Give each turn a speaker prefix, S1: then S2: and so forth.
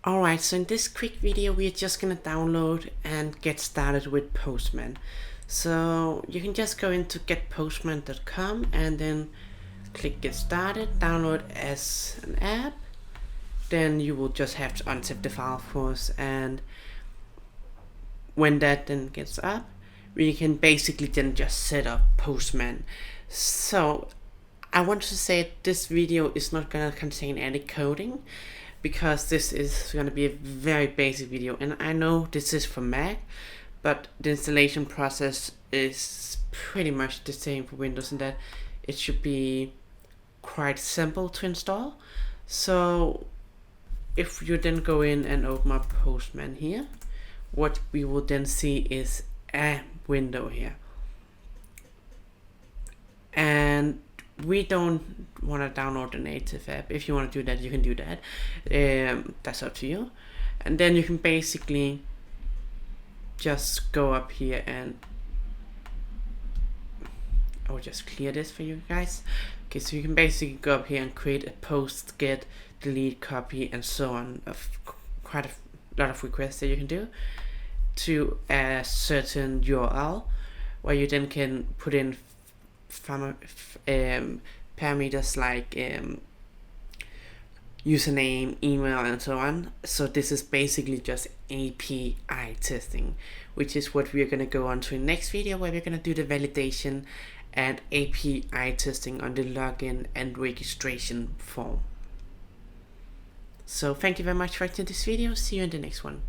S1: Alright, so in this quick video we are just gonna download and get started with Postman. So you can just go into getpostman.com and then click get started, download as an app. Then you will just have to unzip the file of course, and when that then gets up, we can basically then just set up Postman. So I want to say this video is not gonna contain any coding, because this is going to be a very basic video, and I know this is for Mac, but the installation process is pretty much the same for Windows, and that it should be quite simple to install. So if you then go in and open up Postman here, what we will then see is a window here, and we don't want to download the native app. If you want to do that, you can do that. That's up to you. And then you can basically just go up here, and I will just clear this for you guys. Okay, so you can basically go up here and create a post, get, delete, copy, and so on. Quite a lot of requests that you can do to a certain URL, where you then can put in parameters like username, email, and so on. So this is basically just API testing, which is what we're going to go on to in the next video, where we're going to do the validation and API testing on the login and registration form. So thank you very much for watching this video. See you in the next one.